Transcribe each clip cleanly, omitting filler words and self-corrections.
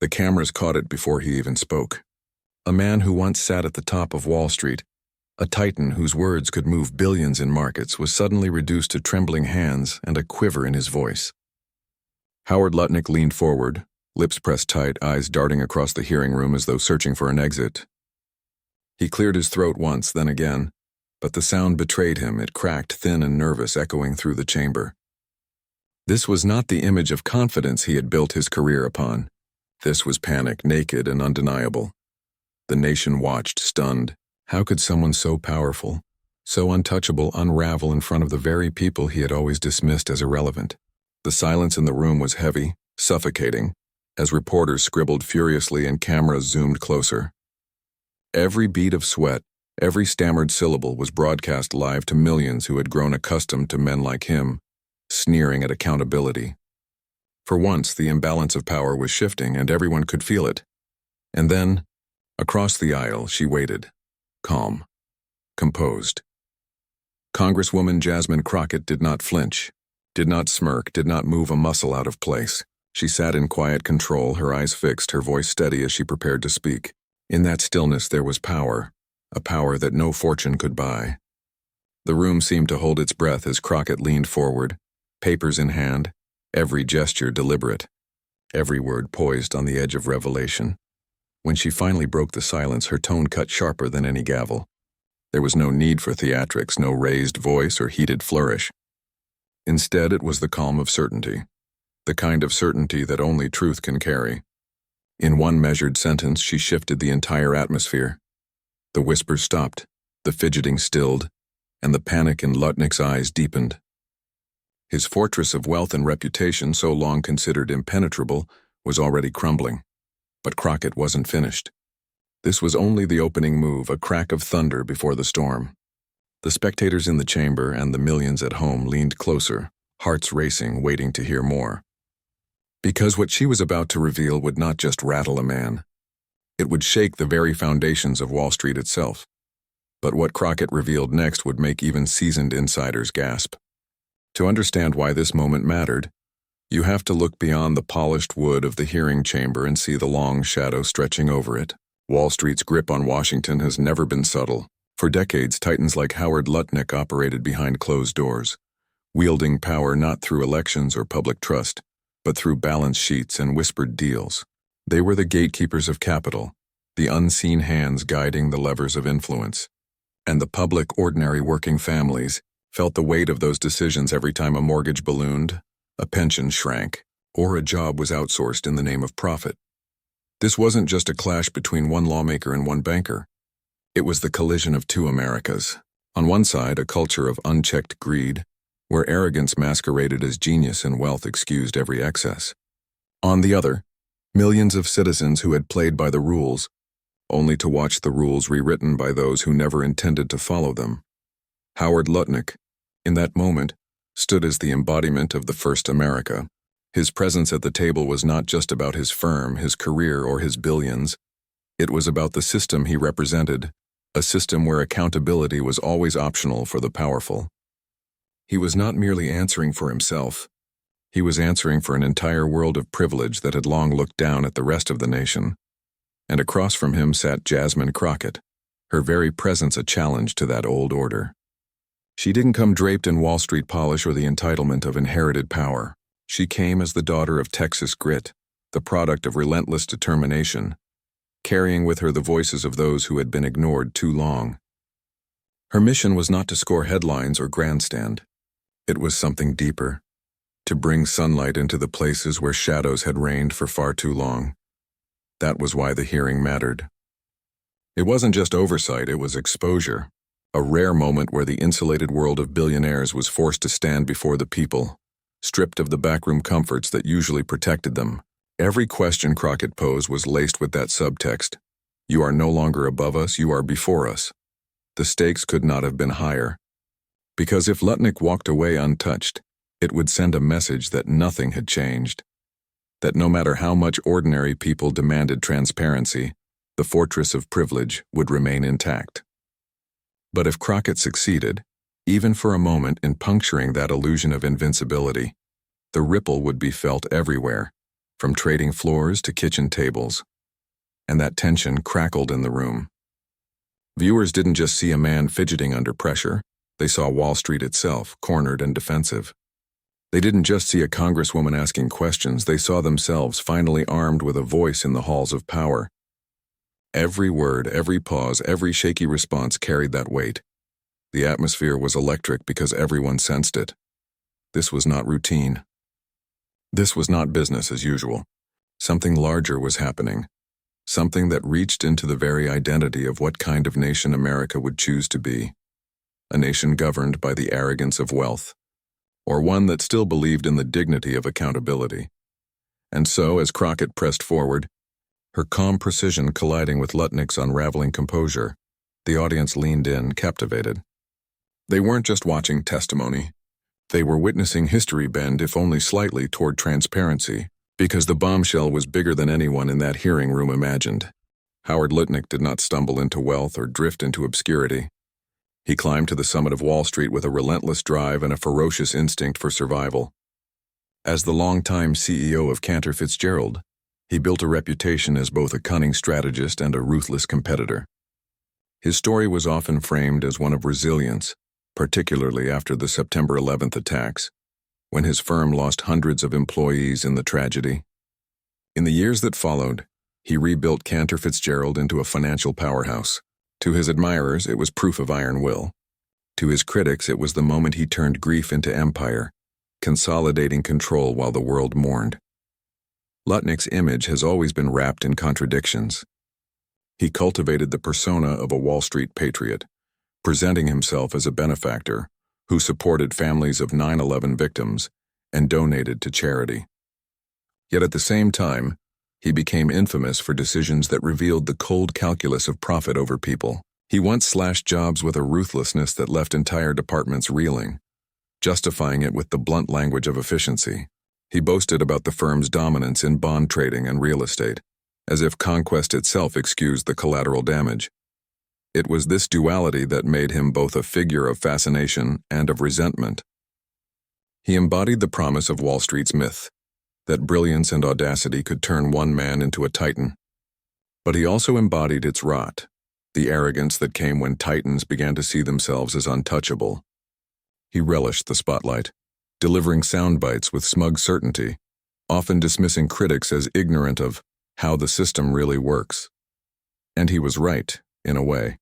The cameras caught it before he even spoke. A man who once sat at the top of Wall Street, a titan whose words could move billions in markets, was suddenly reduced to trembling hands and a quiver in his voice. Howard Lutnick leaned forward, lips pressed tight, eyes darting across the hearing room as though searching for an exit. He cleared his throat once, then again, but the sound betrayed him. It cracked, thin and nervous, echoing through the chamber. This was not the image of confidence he had built his career upon. This was panic, naked and undeniable. The nation watched, stunned. How could someone so powerful, so untouchable, unravel in front of the very people he had always dismissed as irrelevant? The silence in the room was heavy, suffocating, as reporters scribbled furiously and cameras zoomed closer. Every bead of sweat, every stammered syllable was broadcast live to millions who had grown accustomed to men like him, sneering at accountability. For once, the imbalance of power was shifting, and everyone could feel it. And then, across the aisle, she waited, calm, composed. Congresswoman Jasmine Crockett did not flinch, did not smirk, did not move a muscle out of place. She sat in quiet control, her eyes fixed, her voice steady as she prepared to speak. In that stillness there was power, a power that no fortune could buy. The room seemed to hold its breath as Crockett leaned forward, papers in hand, every gesture deliberate, every word poised on the edge of revelation. When she finally broke the silence, her tone cut sharper than any gavel. There was no need for theatrics, no raised voice or heated flourish. Instead, it was the calm of certainty, the kind of certainty that only truth can carry. In one measured sentence, she shifted the entire atmosphere. The whispers stopped, the fidgeting stilled, and the panic in Lutnick's eyes deepened. His fortress of wealth and reputation, so long considered impenetrable, was already crumbling. But Crockett wasn't finished. This was only the opening move, a crack of thunder before the storm. The spectators in the chamber and the millions at home leaned closer, hearts racing, waiting to hear more. Because what she was about to reveal would not just rattle a man. It would shake the very foundations of Wall Street itself. But what Crockett revealed next would make even seasoned insiders gasp. To understand why this moment mattered, you have to look beyond the polished wood of the hearing chamber and see the long shadow stretching over it. Wall Street's grip on Washington has never been subtle. For decades, titans like Howard Lutnick operated behind closed doors, wielding power not through elections or public trust, but through balance sheets and whispered deals. They were the gatekeepers of capital, the unseen hands guiding the levers of influence. And the public, ordinary working families, felt the weight of those decisions every time a mortgage ballooned, a pension shrank, or a job was outsourced in the name of profit. This wasn't just a clash between one lawmaker and one banker. It was the collision of two Americas. On one side, a culture of unchecked greed, where arrogance masqueraded as genius and wealth excused every excess. On the other, millions of citizens who had played by the rules, only to watch the rules rewritten by those who never intended to follow them. Howard Lutnick, in that moment, stood as the embodiment of the first America. His presence at the table was not just about his firm, his career, or his billions. It was about the system he represented, a system where accountability was always optional for the powerful. He was not merely answering for himself. He was answering for an entire world of privilege that had long looked down at the rest of the nation. And across from him sat Jasmine Crockett, her very presence a challenge to that old order. She didn't come draped in Wall Street polish or the entitlement of inherited power. She came as the daughter of Texas grit, the product of relentless determination, carrying with her the voices of those who had been ignored too long. Her mission was not to score headlines or grandstand. It was something deeper, to bring sunlight into the places where shadows had reigned for far too long. That was why the hearing mattered. It wasn't just oversight, it was exposure, a rare moment where the insulated world of billionaires was forced to stand before the people, stripped of the backroom comforts that usually protected them. Every question Crockett posed was laced with that subtext. You are no longer above us, you are before us. The stakes could not have been higher. Because if Lutnick walked away untouched, it would send a message that nothing had changed. That no matter how much ordinary people demanded transparency, the fortress of privilege would remain intact. But if Crockett succeeded, even for a moment, in puncturing that illusion of invincibility, the ripple would be felt everywhere. from trading floors to kitchen tables, and that tension crackled in the room. Viewers didn't just see a man fidgeting under pressure, they saw Wall Street itself, cornered and defensive. They didn't just see a congresswoman asking questions, they saw themselves finally armed with a voice in the halls of power. Every word, every pause, every shaky response carried that weight. The atmosphere was electric because everyone sensed it. This was not routine. This was not business as usual. Something larger was happening. Something that reached into the very identity of what kind of nation America would choose to be. A nation governed by the arrogance of wealth, or one that still believed in the dignity of accountability. And so, as Crockett pressed forward, her calm precision colliding with Lutnick's unraveling composure, the audience leaned in, captivated. They weren't just watching testimony. They were witnessing history bend, if only slightly, toward transparency, because the bombshell was bigger than anyone in that hearing room imagined. Howard Lutnick did not stumble into wealth or drift into obscurity. He climbed to the summit of Wall Street with a relentless drive and a ferocious instinct for survival. As the longtime CEO of Cantor Fitzgerald, he built a reputation as both a cunning strategist and a ruthless competitor. His story was often framed as one of resilience, particularly after the September 11th attacks, when his firm lost hundreds of employees in the tragedy. In the years that followed, he rebuilt Cantor Fitzgerald into a financial powerhouse. To his admirers, it was proof of iron will. To his critics, it was the moment he turned grief into empire, consolidating control while the world mourned. Lutnick's image has always been wrapped in contradictions. He cultivated the persona of a Wall Street patriot, presenting himself as a benefactor who supported families of 9/11 victims and donated to charity. Yet at the same time, he became infamous for decisions that revealed the cold calculus of profit over people. He once slashed jobs with a ruthlessness that left entire departments reeling, justifying it with the blunt language of efficiency. He boasted about the firm's dominance in bond trading and real estate, as if conquest itself excused the collateral damage. It was this duality that made him both a figure of fascination and of resentment. He embodied the promise of Wall Street's myth, that brilliance and audacity could turn one man into a titan. But he also embodied its rot, the arrogance that came when titans began to see themselves as untouchable. He relished the spotlight, delivering sound bites with smug certainty, often dismissing critics as ignorant of how the system really works. And he was right, in a way.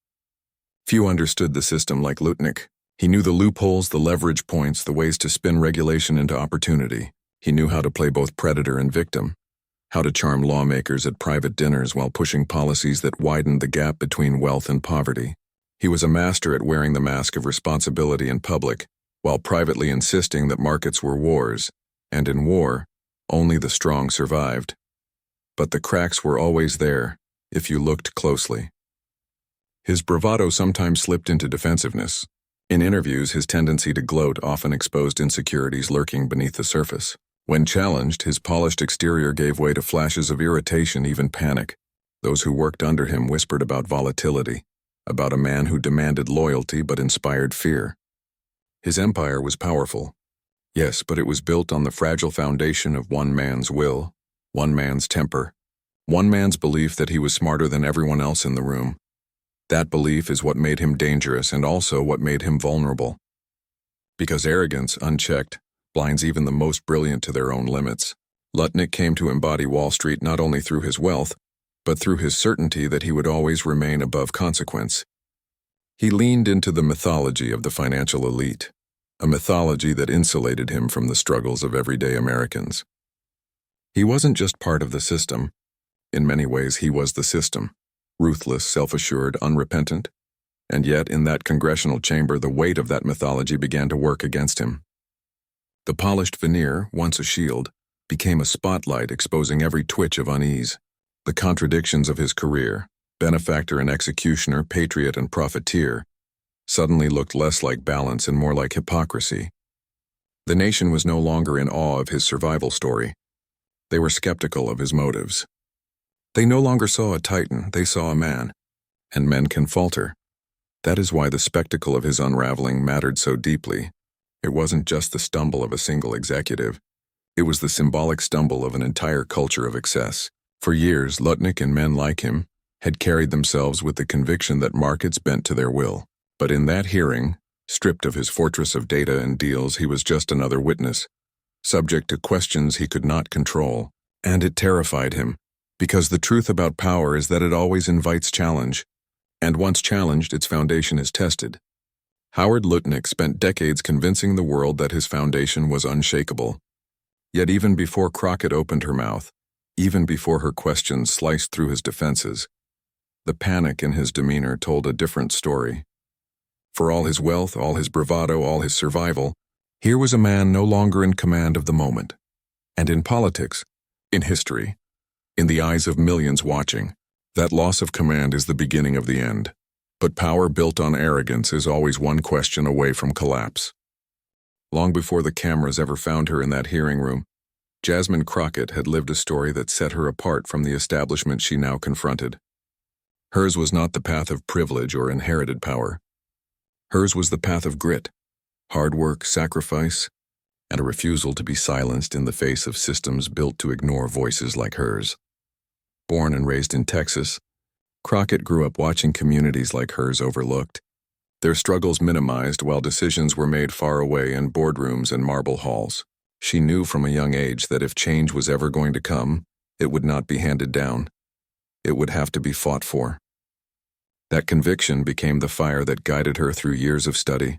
Few understood the system like Lutnick. He knew the loopholes, the leverage points, the ways to spin regulation into opportunity. He knew how to play both predator and victim, how to charm lawmakers at private dinners while pushing policies that widened the gap between wealth and poverty. He was a master at wearing the mask of responsibility in public, while privately insisting that markets were wars, and in war, only the strong survived. But the cracks were always there, if you looked closely. His bravado sometimes slipped into defensiveness. In interviews, his tendency to gloat often exposed insecurities lurking beneath the surface. When challenged, his polished exterior gave way to flashes of irritation, even panic. Those who worked under him whispered about volatility, about a man who demanded loyalty but inspired fear. His empire was powerful, yes, but it was built on the fragile foundation of one man's will, one man's temper, one man's belief that he was smarter than everyone else in the room. That belief is what made him dangerous and also what made him vulnerable. Because arrogance, unchecked, blinds even the most brilliant to their own limits. Lutnick came to embody Wall Street not only through his wealth, but through his certainty that he would always remain above consequence. He leaned into the mythology of the financial elite, a mythology that insulated him from the struggles of everyday Americans. He wasn't just part of the system. In many ways, he was the system. Ruthless, self-assured, unrepentant. And yet, in that congressional chamber, the weight of that mythology began to work against him. The polished veneer, once a shield, became a spotlight exposing every twitch of unease. The contradictions of his career, benefactor and executioner, patriot and profiteer, suddenly looked less like balance and more like hypocrisy. The nation was no longer in awe of his survival story. They were skeptical of his motives. They no longer saw a titan, they saw a man. And men can falter. That is why the spectacle of his unraveling mattered so deeply. It wasn't just the stumble of a single executive. It was the symbolic stumble of an entire culture of excess. For years, Lutnick and men like him had carried themselves with the conviction that markets bent to their will. But in that hearing, stripped of his fortress of data and deals, he was just another witness, subject to questions he could not control. And it terrified him, because the truth about power is that it always invites challenge, and once challenged, its foundation is tested. Howard Lutnick spent decades convincing the world that his foundation was unshakable. Yet even before Crockett opened her mouth, even before her questions sliced through his defenses, the panic in his demeanor told a different story. For all his wealth, all his bravado, all his survival, here was a man no longer in command of the moment. And in politics, in history, in the eyes of millions watching, that loss of command is the beginning of the end. But power built on arrogance is always one question away from collapse. Long before the cameras ever found her in that hearing room, Jasmine Crockett had lived a story that set her apart from the establishment she now confronted. Hers was not the path of privilege or inherited power. Hers was the path of grit, hard work, sacrifice, and a refusal to be silenced in the face of systems built to ignore voices like hers. Born and raised in Texas, Crockett grew up watching communities like hers overlooked, their struggles minimized while decisions were made far away in boardrooms and marble halls. She knew from a young age that if change was ever going to come, it would not be handed down. It would have to be fought for. That conviction became the fire that guided her through years of study,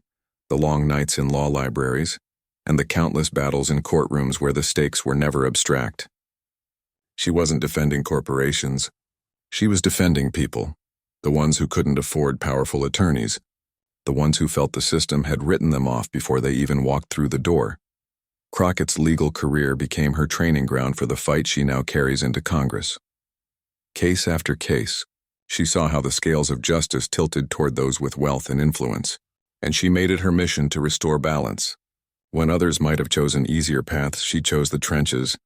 the long nights in law libraries, and the countless battles in courtrooms where the stakes were never abstract. She wasn't defending corporations. She was defending people, the ones who couldn't afford powerful attorneys, the ones who felt the system had written them off before they even walked through the door. Crockett's legal career became her training ground for the fight she now carries into Congress. Case after case, she saw how the scales of justice tilted toward those with wealth and influence, and she made it her mission to restore balance. When others might have chosen easier paths, she chose the trenches,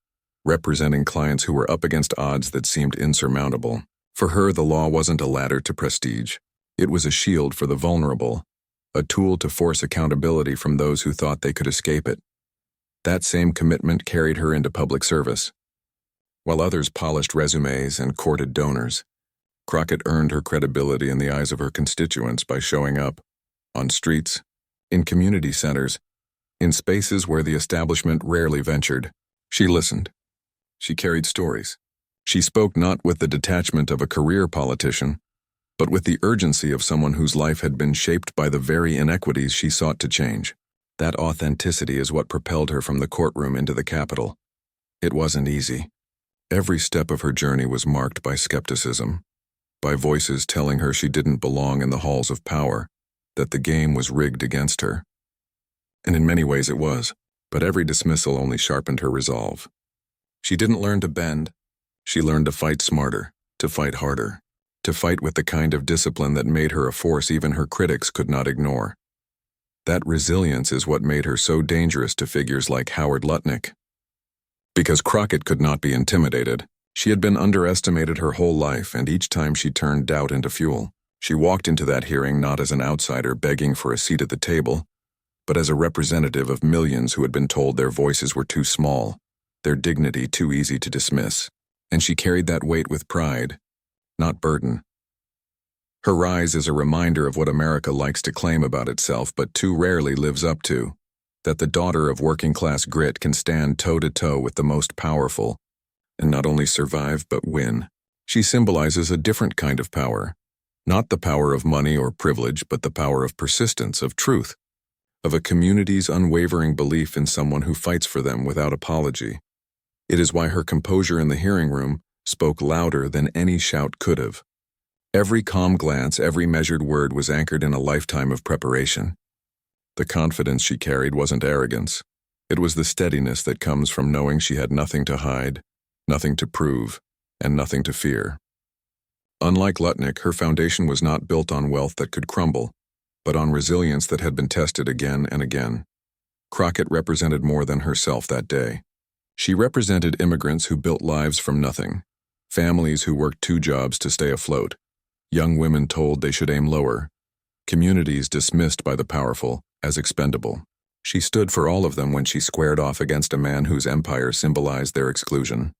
representing clients who were up against odds that seemed insurmountable. For her, the law wasn't a ladder to prestige. It was a shield for the vulnerable, a tool to force accountability from those who thought they could escape it. That same commitment carried her into public service. While others polished resumes and courted donors, Crockett earned her credibility in the eyes of her constituents by showing up on streets, in community centers, in spaces where the establishment rarely ventured. She listened. She carried stories. She spoke not with the detachment of a career politician, but with the urgency of someone whose life had been shaped by the very inequities she sought to change. That authenticity is what propelled her from the courtroom into the Capitol. It wasn't easy. Every step of her journey was marked by skepticism, by voices telling her she didn't belong in the halls of power, that the game was rigged against her. And in many ways it was, but every dismissal only sharpened her resolve. She didn't learn to bend. She learned to fight smarter, to fight harder, to fight with the kind of discipline that made her a force even her critics could not ignore. That resilience is what made her so dangerous to figures like Howard Lutnick. Because Crockett could not be intimidated, she had been underestimated her whole life, and each time she turned doubt into fuel. She walked into that hearing not as an outsider begging for a seat at the table, but as a representative of millions who had been told their voices were too small, their dignity too easy to dismiss. And she carried that weight with pride, not burden. Her rise is a reminder of what America likes to claim about itself but too rarely lives up to, that the daughter of working-class grit can stand toe-to-toe with the most powerful, and not only survive but win. She symbolizes a different kind of power, not the power of money or privilege, but the power of persistence, of truth, of a community's unwavering belief in someone who fights for them without apology. It is why her composure in the hearing room spoke louder than any shout could have. Every calm glance, every measured word was anchored in a lifetime of preparation. The confidence she carried wasn't arrogance. It was the steadiness that comes from knowing she had nothing to hide, nothing to prove, and nothing to fear. Unlike Lutnick, her foundation was not built on wealth that could crumble, but on resilience that had been tested again and again. Crockett represented more than herself that day. She represented immigrants who built lives from nothing, families who worked 2 jobs to stay afloat, young women told they should aim lower, communities dismissed by the powerful as expendable. She stood for all of them when she squared off against a man whose empire symbolized their exclusion.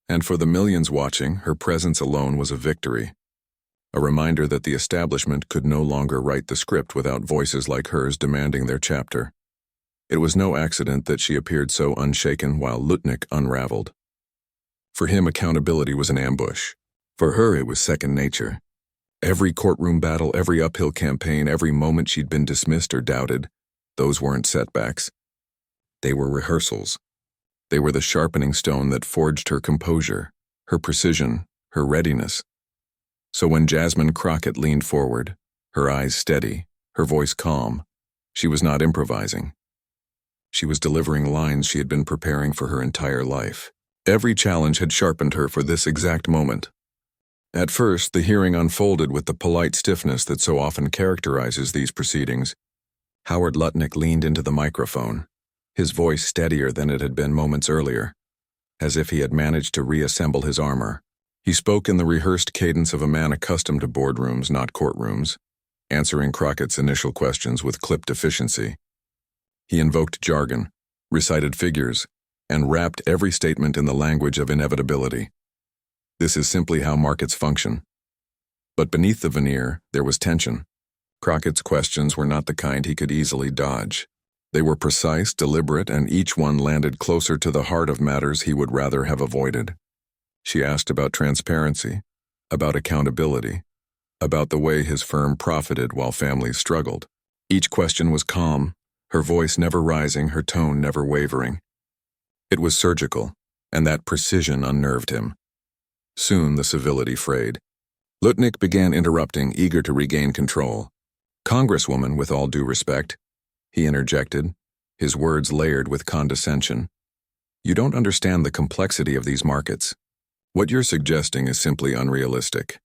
And for the millions watching, her presence alone was a victory. A reminder that the establishment could no longer write the script without voices like hers demanding their chapter. It was no accident that she appeared so unshaken while Lutnick unraveled. For him, accountability was an ambush. For her, it was second nature. Every courtroom battle, every uphill campaign, every moment she'd been dismissed or doubted, those weren't setbacks. They were rehearsals. They were the sharpening stone that forged her composure, her precision, her readiness. So when Jasmine Crockett leaned forward, her eyes steady, her voice calm, she was not improvising. She was delivering lines she had been preparing for her entire life. Every challenge had sharpened her for this exact moment. At first, the hearing unfolded with the polite stiffness that so often characterizes these proceedings. Howard Lutnick leaned into the microphone, his voice steadier than it had been moments earlier, as if he had managed to reassemble his armor. He spoke in the rehearsed cadence of a man accustomed to boardrooms, not courtrooms, answering Crockett's initial questions with clipped efficiency. He invoked jargon, recited figures, and wrapped every statement in the language of inevitability. This is simply how markets function. But beneath the veneer, there was tension. Crockett's questions were not the kind he could easily dodge. They were precise, deliberate, and each one landed closer to the heart of matters he would rather have avoided. She asked about transparency, about accountability, about the way his firm profited while families struggled. Each question was calm, her voice never rising, her tone never wavering. It was surgical, and that precision unnerved him. Soon the civility frayed. Lutnick began interrupting, eager to regain control. "Congresswoman, with all due respect," he interjected, his words layered with condescension. "You don't understand the complexity of these markets. What you're suggesting is simply unrealistic."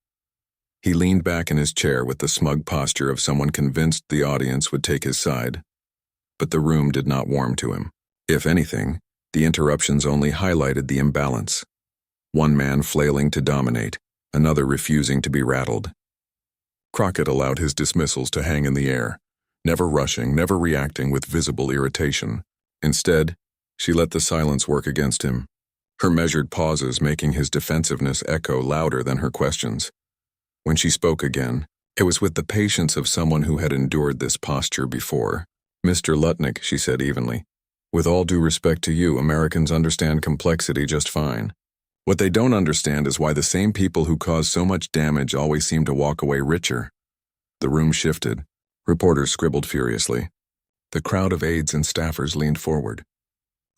He leaned back in his chair with the smug posture of someone convinced the audience would take his side. But the room did not warm to him. If anything, the interruptions only highlighted the imbalance. One man flailing to dominate, another refusing to be rattled. Crockett allowed his dismissals to hang in the air, never rushing, never reacting with visible irritation. Instead, she let the silence work against him, her measured pauses making his defensiveness echo louder than her questions. When she spoke again, it was with the patience of someone who had endured this posture before. "Mr. Lutnick," she said evenly, "with all due respect to you, Americans understand complexity just fine. What they don't understand is why the same people who cause so much damage always seem to walk away richer." The room shifted. Reporters scribbled furiously. The crowd of aides and staffers leaned forward.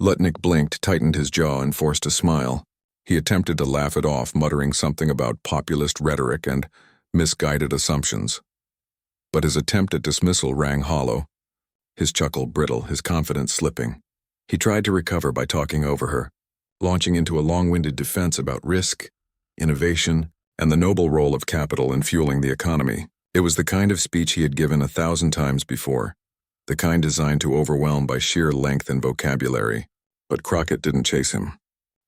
Lutnick blinked, tightened his jaw, and forced a smile. He attempted to laugh it off, muttering something about populist rhetoric and misguided assumptions. But his attempt at dismissal rang hollow, his chuckle brittle, his confidence slipping. He tried to recover by talking over her, launching into a long-winded defense about risk, innovation, and the noble role of capital in fueling the economy. It was the kind of speech he had given 1,000 times before, the kind designed to overwhelm by sheer length and vocabulary. But Crockett didn't chase him.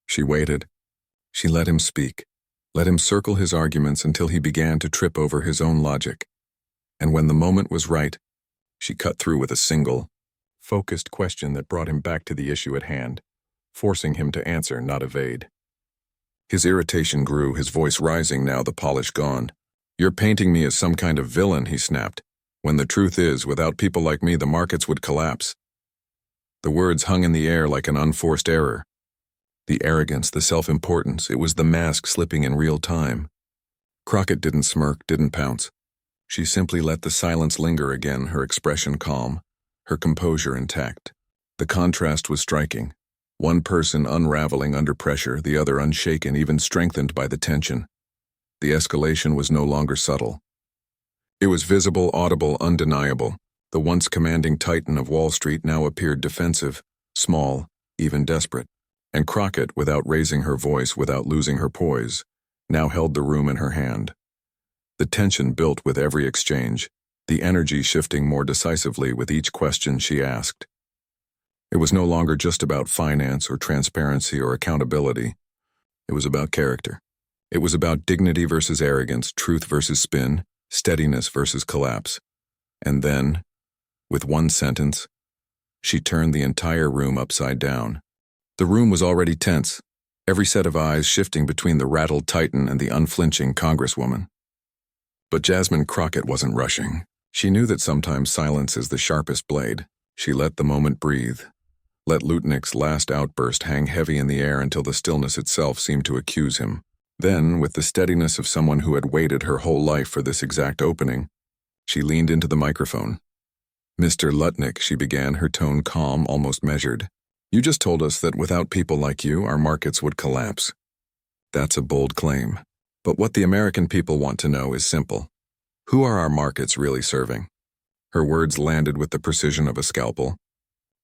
She waited. She let him speak, let him circle his arguments until he began to trip over his own logic. And when the moment was right, she cut through with a single, focused question that brought him back to the issue at hand, forcing him to answer, not evade. His irritation grew, his voice rising now, the polish gone. "You're painting me as some kind of villain," he snapped, "when the truth is, without people like me, the markets would collapse." The words hung in the air like an unforced error. The arrogance, the self-importance, it was the mask slipping in real time. Crockett didn't smirk, didn't pounce. She simply let the silence linger again, her expression calm, her composure intact. The contrast was striking. One person unraveling under pressure, the other unshaken, even strengthened by the tension. The escalation was no longer subtle. It was visible, audible, undeniable. The once commanding titan of Wall Street now appeared defensive, small, even desperate. And Crockett, without raising her voice, without losing her poise, now held the room in her hand. The tension built with every exchange, the energy shifting more decisively with each question she asked. It was no longer just about finance or transparency or accountability. It was about character. It was about dignity versus arrogance, truth versus spin, steadiness versus collapse. And then, with one sentence, She turned the entire room upside down. The room was already tense, every set of eyes shifting between the rattled Titan and the unflinching congresswoman. But Jasmine Crockett wasn't rushing. She knew that sometimes silence is the sharpest blade. She let the moment breathe. Let Lutnick's last outburst hang heavy in the air until the stillness itself seemed to accuse him. Then, with the steadiness of someone who had waited her whole life for this exact opening, she leaned into the microphone. "Mr. Lutnick," she began, her tone calm, almost measured. "You just told us that without people like you, our markets would collapse. That's a bold claim. But what the American people want to know is simple. Who are our markets really serving?" Her words landed with the precision of a scalpel.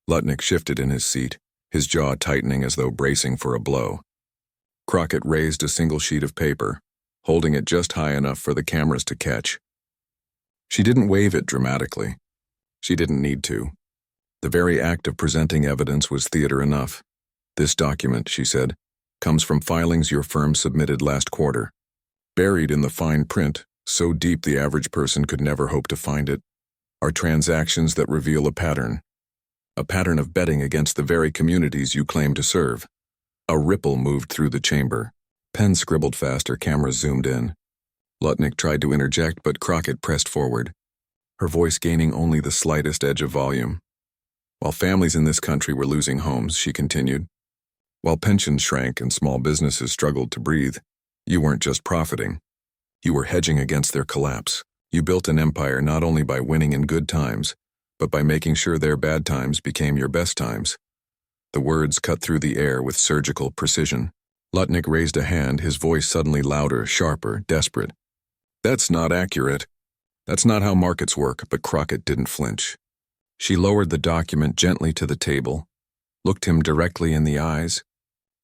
Lutnick shifted in his seat, his jaw tightening as though bracing for a blow. Crockett raised a single sheet of paper, holding it just high enough for the cameras to catch. She didn't wave it dramatically. She didn't need to. The very act of presenting evidence was theater enough. "This document," she said, "comes from filings your firm submitted last quarter. Buried in the fine print, so deep the average person could never hope to find it, are transactions that reveal a pattern of betting against the very communities you claim to serve." A ripple moved through the chamber. Pens scribbled faster, cameras zoomed in. Lutnick tried to interject, but Crockett pressed forward, her voice gaining only the slightest edge of volume. "While families in this country were losing homes," she continued, "while pensions shrank and small businesses struggled to breathe, you weren't just profiting. You were hedging against their collapse. You built an empire not only by winning in good times, but by making sure their bad times became your best times." The words cut through the air with surgical precision. Lutnick raised a hand, his voice suddenly louder, sharper, desperate. "That's not accurate. That's not how markets work," but Crockett didn't flinch. She lowered the document gently to the table, looked him directly in the eyes,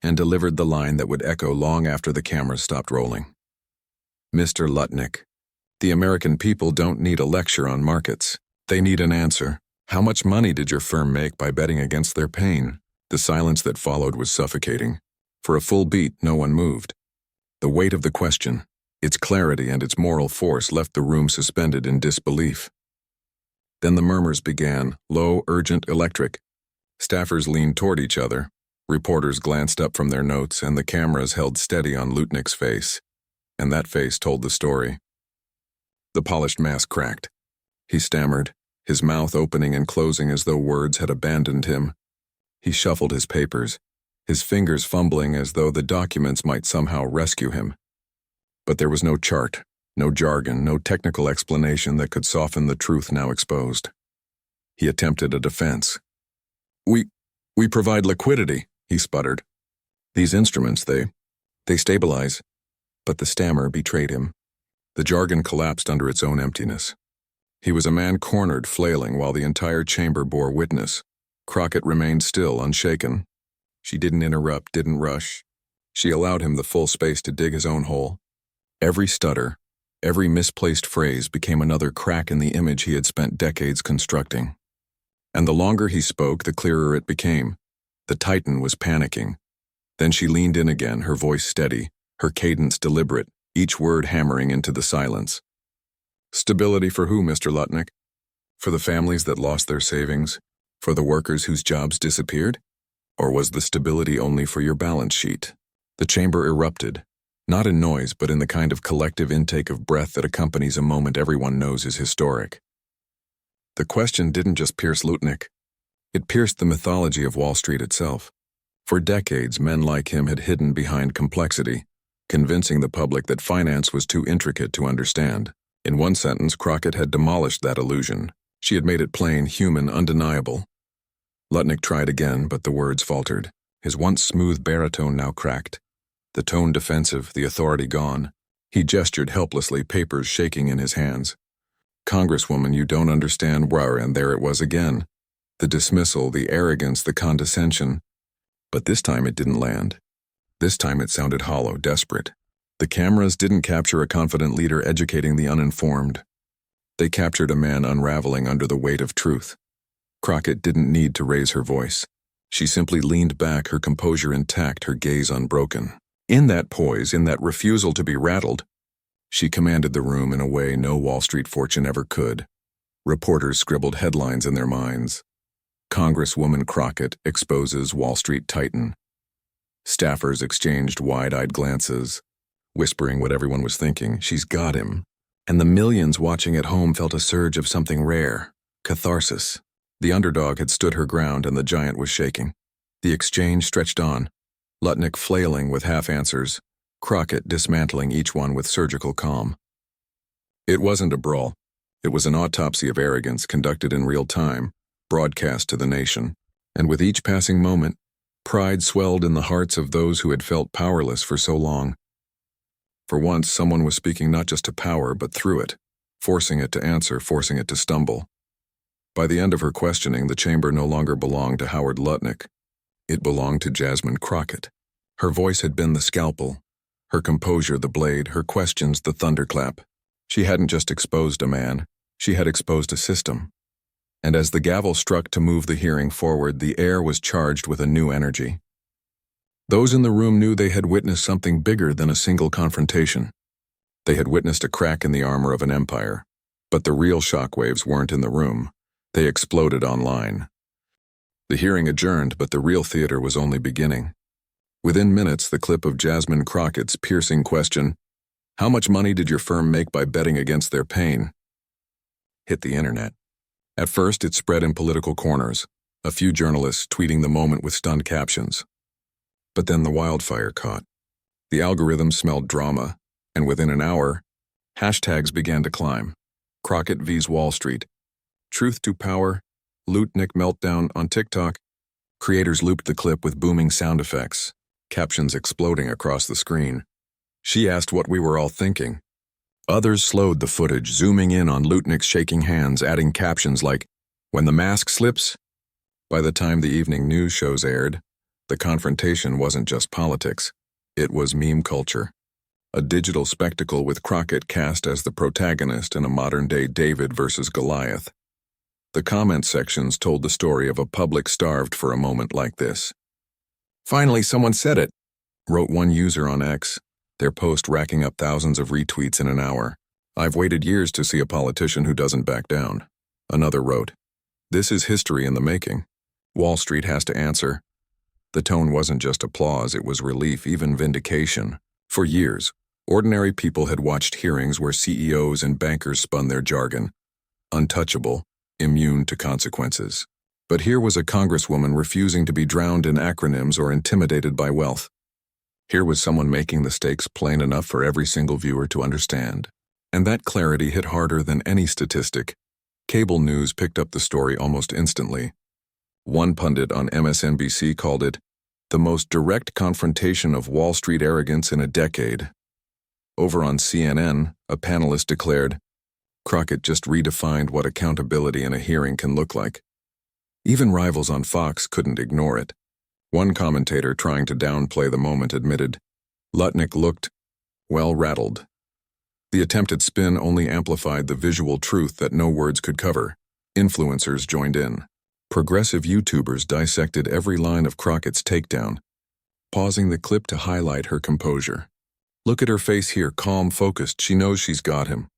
and delivered the line that would echo long after the cameras stopped rolling. "Mr. Lutnick, the American people don't need a lecture on markets. They need an answer. How much money did your firm make by betting against their pain?" The silence that followed was suffocating. For a full beat, no one moved. The weight of the question, its clarity and its moral force, left the room suspended in disbelief. Then the murmurs began, low, urgent, electric. Staffers leaned toward each other. Reporters glanced up from their notes, and the cameras held steady on Lutnick's face. And that face told the story. The polished mask cracked. He stammered, his mouth opening and closing as though words had abandoned him. He shuffled his papers, his fingers fumbling as though the documents might somehow rescue him. But there was no chart, no jargon, no technical explanation that could soften the truth now exposed. He attempted a defense. We provide liquidity," he sputtered. "These instruments, they stabilize." But the stammer betrayed him. The jargon collapsed under its own emptiness. He was a man cornered, flailing, while the entire chamber bore witness. Crockett remained still, unshaken. She didn't interrupt, didn't rush. She allowed him the full space to dig his own hole. Every stutter, every misplaced phrase became another crack in the image he had spent decades constructing. And the longer he spoke, the clearer it became. The Titan was panicking. Then she leaned in again, her voice steady, her cadence deliberate, each word hammering into the silence. "Stability for who, Mr. Lutnick? For the families that lost their savings? For the workers whose jobs disappeared? Or was the stability only for your balance sheet?" The chamber erupted, not in noise, but in the kind of collective intake of breath that accompanies a moment everyone knows is historic. The question didn't just pierce Lutnick. It pierced the mythology of Wall Street itself. For decades, men like him had hidden behind complexity, convincing the public that finance was too intricate to understand. In one sentence, Crockett had demolished that illusion. She had made it plain, human, undeniable. Lutnick tried again, but the words faltered. His once smooth baritone now cracked. The tone defensive, the authority gone. He gestured helplessly, papers shaking in his hands. "Congresswoman, you don't understand where," and there it was again. The dismissal, the arrogance, the condescension. But this time it didn't land. This time it sounded hollow, desperate. The cameras didn't capture a confident leader educating the uninformed. They captured a man unraveling under the weight of truth. Crockett didn't need to raise her voice. She simply leaned back, her composure intact, her gaze unbroken. In that poise, in that refusal to be rattled, she commanded the room in a way no Wall Street fortune ever could. Reporters scribbled headlines in their minds. Congresswoman Crockett exposes Wall Street Titan. Staffers exchanged wide-eyed glances, whispering what everyone was thinking. She's got him. And the millions watching at home felt a surge of something rare, catharsis. The underdog had stood her ground and the giant was shaking. The exchange stretched on, Lutnick flailing with half-answers, Crockett dismantling each one with surgical calm. It wasn't a brawl. It was an autopsy of arrogance conducted in real time, broadcast to the nation. And with each passing moment, pride swelled in the hearts of those who had felt powerless for so long. For once, someone was speaking not just to power, but through it, forcing it to answer, forcing it to stumble. By the end of her questioning, the chamber no longer belonged to Howard Lutnick. It belonged to Jasmine Crockett. Her voice had been the scalpel, her composure the blade, her questions the thunderclap. She hadn't just exposed a man, she had exposed a system. And as the gavel struck to move the hearing forward, the air was charged with a new energy. Those in the room knew they had witnessed something bigger than a single confrontation. They had witnessed a crack in the armor of an empire. But the real shockwaves weren't in the room. They exploded online. The hearing adjourned, but the real theater was only beginning. Within minutes, the clip of Jasmine Crockett's piercing question, "How much money did your firm make by betting against their pain?" hit the internet. At first, it spread in political corners, a few journalists tweeting the moment with stunned captions. But then the wildfire caught. The algorithm smelled drama, and within an hour, hashtags began to climb. Crockett vs. Wall Street, Truth to Power, Lutnick meltdown on TikTok. Creators looped the clip with booming sound effects, captions exploding across the screen. She asked what we were all thinking. Others slowed the footage, zooming in on Lutnick's shaking hands, adding captions like, "When the mask slips." By the time the evening news shows aired, the confrontation wasn't just politics. It was meme culture. A digital spectacle with Crockett cast as the protagonist in a modern-day David versus Goliath. The comment sections told the story of a public starved for a moment like this. "Finally, someone said it," wrote one user on X, their post racking up thousands of retweets in an hour. "I've waited years to see a politician who doesn't back down." Another wrote, "This is history in the making. Wall Street has to answer." The tone wasn't just applause, it was relief, even vindication. For years, ordinary people had watched hearings where CEOs and bankers spun their jargon. Untouchable, immune to consequences. But here was a congresswoman refusing to be drowned in acronyms or intimidated by wealth. Here was someone making the stakes plain enough for every single viewer to understand. And that clarity hit harder than any statistic. Cable news picked up the story almost instantly. One pundit on MSNBC called it the most direct confrontation of Wall Street arrogance in a decade. Over on CNN, a panelist declared, "Crockett just redefined what accountability in a hearing can look like." Even rivals on Fox couldn't ignore it. One commentator trying to downplay the moment admitted, "Lutnick looked, well, rattled." The attempted spin only amplified the visual truth that no words could cover. Influencers joined in. Progressive YouTubers dissected every line of Crockett's takedown, pausing the clip to highlight her composure. "Look at her face here, calm, focused, she knows she's got him."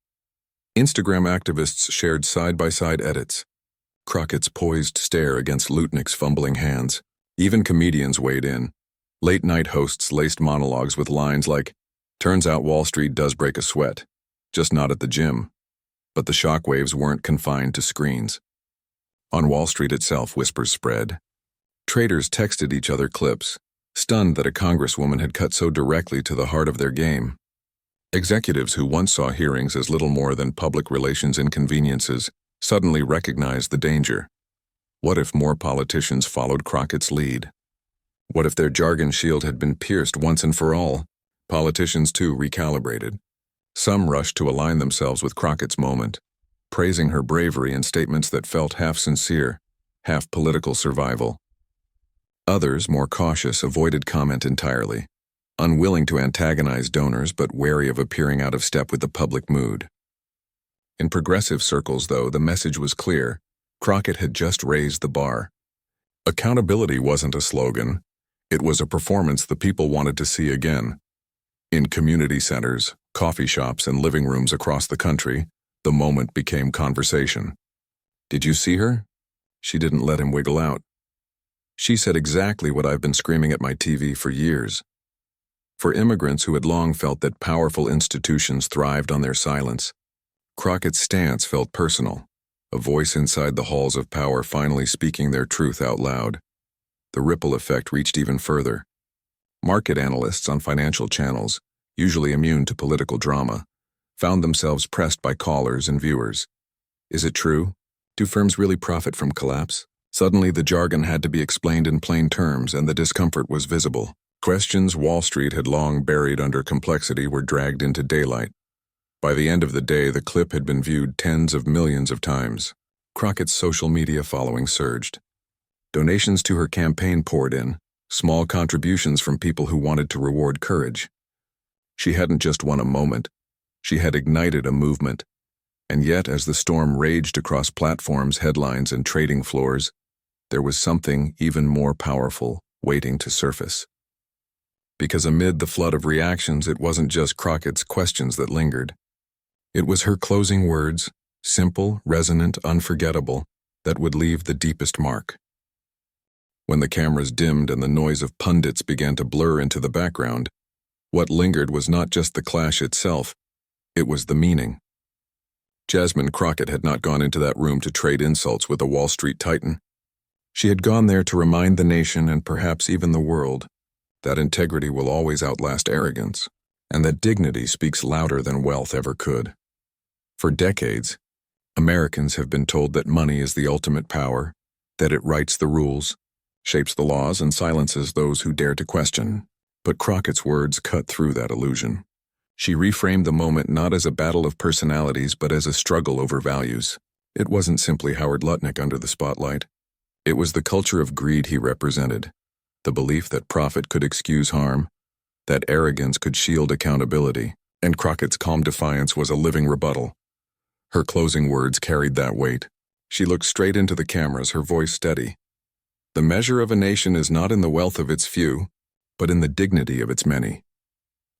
Instagram activists shared side-by-side edits. Crockett's poised stare against Lutnick's fumbling hands. Even comedians weighed in. Late-night hosts laced monologues with lines like, "Turns out Wall Street does break a sweat, just not at the gym." But the shockwaves weren't confined to screens. On Wall Street itself, whispers spread. Traders texted each other clips, stunned that a congresswoman had cut so directly to the heart of their game. Executives who once saw hearings as little more than public relations inconveniences suddenly recognized the danger. What if more politicians followed Crockett's lead? What if their jargon shield had been pierced once and for all? Politicians, too, recalibrated. Some rushed to align themselves with Crockett's moment, praising her bravery in statements that felt half sincere, half political survival. Others, more cautious, avoided comment entirely, unwilling to antagonize donors but wary of appearing out of step with the public mood. In progressive circles, though, the message was clear. Crockett had just raised the bar. Accountability wasn't a slogan. It was a performance the people wanted to see again. In community centers, coffee shops, and living rooms across the country, the moment became conversation. "Did you see her? She didn't let him wiggle out. She said exactly what I've been screaming at my TV for years. For immigrants who had long felt that powerful institutions thrived on their silence, Crockett's stance felt personal, a voice inside the halls of power finally speaking their truth out loud. The ripple effect reached even further. Market analysts on financial channels, usually immune to political drama, found themselves pressed by callers and viewers. Is it true? Do firms really profit from collapse? Suddenly, the jargon had to be explained in plain terms, and the discomfort was visible. Questions Wall Street had long buried under complexity were dragged into daylight. By the end of the day, the clip had been viewed tens of millions of times. Crockett's social media following surged. Donations to her campaign poured in, small contributions from people who wanted to reward courage. She hadn't just won a moment, she had ignited a movement. And yet, as the storm raged across platforms, headlines, and trading floors, there was something even more powerful waiting to surface. Because amid the flood of reactions, it wasn't just Crockett's questions that lingered. It was her closing words, simple, resonant, unforgettable, that would leave the deepest mark. When the cameras dimmed and the noise of pundits began to blur into the background, what lingered was not just the clash itself, it was the meaning. Jasmine Crockett had not gone into that room to trade insults with a Wall Street titan. She had gone there to remind the nation and perhaps even the world that integrity will always outlast arrogance, and that dignity speaks louder than wealth ever could. For decades, Americans have been told that money is the ultimate power, that it writes the rules, shapes the laws, and silences those who dare to question. But Crockett's words cut through that illusion. She reframed the moment not as a battle of personalities but as a struggle over values. It wasn't simply Howard Lutnick under the spotlight. It was the culture of greed he represented, the belief that profit could excuse harm, that arrogance could shield accountability, and Crockett's calm defiance was a living rebuttal. Her closing words carried that weight. She looked straight into the cameras, her voice steady. The measure of a nation is not in the wealth of its few, but in the dignity of its many.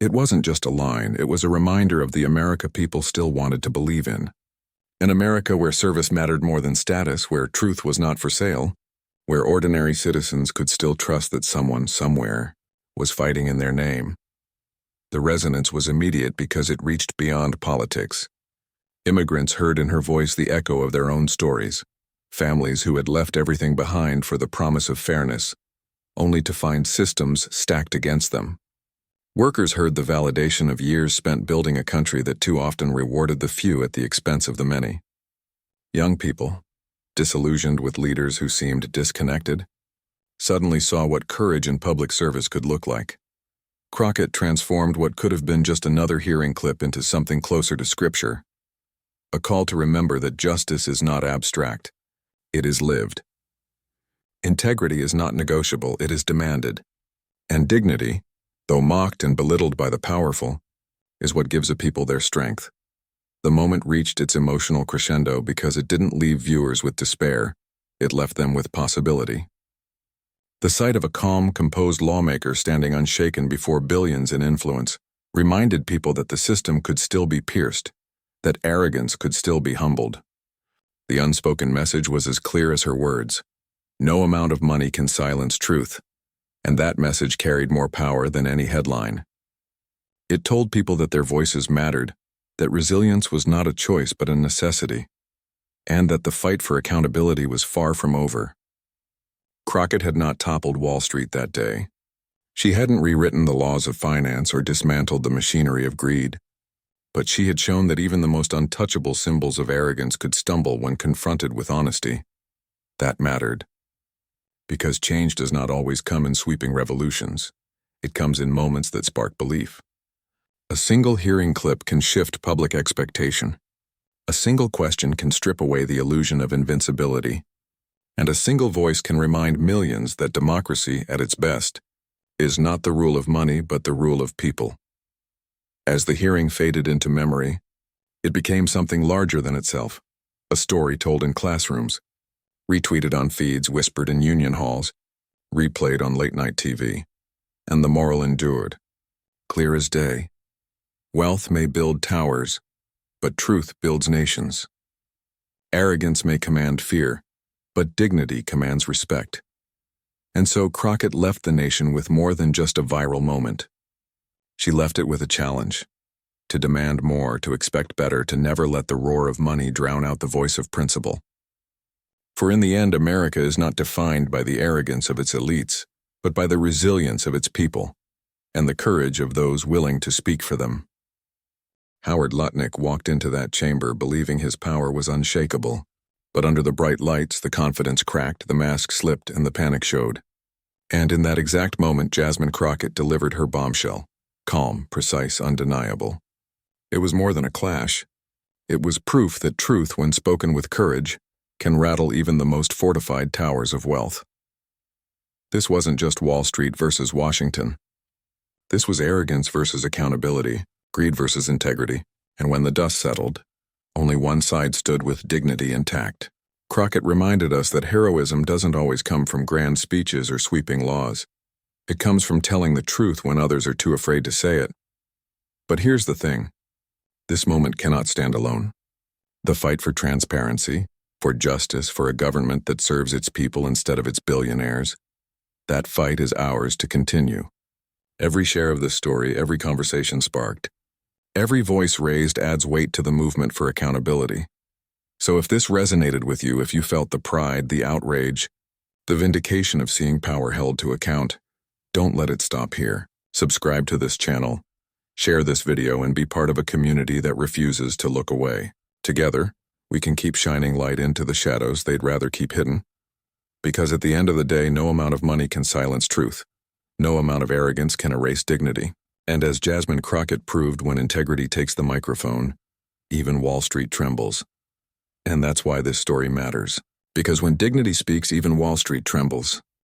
It wasn't just a line, it was a reminder of the America people still wanted to believe in. An America where service mattered more than status, where truth was not for sale, where ordinary citizens could still trust that someone, somewhere, was fighting in their name. The resonance was immediate because it reached beyond politics. Immigrants heard in her voice the echo of their own stories, families who had left everything behind for the promise of fairness, only to find systems stacked against them. Workers heard the validation of years spent building a country that too often rewarded the few at the expense of the many. Young people, disillusioned with leaders who seemed disconnected, suddenly saw what courage in public service could look like. Crockett transformed what could have been just another hearing clip into something closer to scripture, a call to remember that justice is not abstract, it is lived. Integrity is not negotiable, it is demanded. And dignity, though mocked and belittled by the powerful, is what gives a people their strength. The moment reached its emotional crescendo because it didn't leave viewers with despair, it left them with possibility. The sight of a calm, composed lawmaker standing unshaken before billions in influence reminded people that the system could still be pierced, that arrogance could still be humbled. The unspoken message was as clear as her words. No amount of money can silence truth, and that message carried more power than any headline. It told people that their voices mattered, that resilience was not a choice but a necessity, and that the fight for accountability was far from over. Crockett had not toppled Wall Street that day. She hadn't rewritten the laws of finance or dismantled the machinery of greed, but she had shown that even the most untouchable symbols of arrogance could stumble when confronted with honesty. That mattered. Because change does not always come in sweeping revolutions. It comes in moments that spark belief. A single hearing clip can shift public expectation. A single question can strip away the illusion of invincibility. And a single voice can remind millions that democracy, at its best, is not the rule of money but the rule of people. As the hearing faded into memory, it became something larger than itself, a story told in classrooms, retweeted on feeds, whispered in union halls, replayed on late-night TV, and the moral endured, clear as day. Wealth may build towers, but truth builds nations. Arrogance may command fear, But dignity commands respect. And so Crockett left the nation with more than just a viral moment. She left it with a challenge: to demand more, to expect better, to never let the roar of money drown out the voice of principle. For in the end, America is not defined by the arrogance of its elites, but by the resilience of its people, and the courage of those willing to speak for them. Howard Lutnick walked into that chamber believing his power was unshakable, but under the bright lights, the confidence cracked, the mask slipped, and the panic showed. And in that exact moment, Jasmine Crockett delivered her bombshell, calm, precise, undeniable. It was more than a clash. It was proof that truth, when spoken with courage, can rattle even the most fortified towers of wealth. This wasn't just Wall Street versus Washington. This was arrogance versus accountability, greed versus integrity, and when the dust settled, only one side stood with dignity intact. Crockett reminded us that heroism doesn't always come from grand speeches or sweeping laws. It comes from telling the truth when others are too afraid to say it. But here's the thing: this moment cannot stand alone. The fight for transparency, for justice, for a government that serves its people instead of its billionaires, that fight is ours to continue. Every share of this story, every conversation sparked, every voice raised adds weight to the movement for accountability. So if this resonated with you, if you felt the pride, the outrage, the vindication of seeing power held to account, don't let it stop here. Subscribe to this channel, share this video, and be part of a community that refuses to look away. Together, we can keep shining light into the shadows they'd rather keep hidden. Because at the end of the day, no amount of money can silence truth. No amount of arrogance can erase dignity. And as Jasmine Crockett proved, when integrity takes the microphone, even Wall Street trembles. And that's why this story matters. Because when dignity speaks, even Wall Street trembles.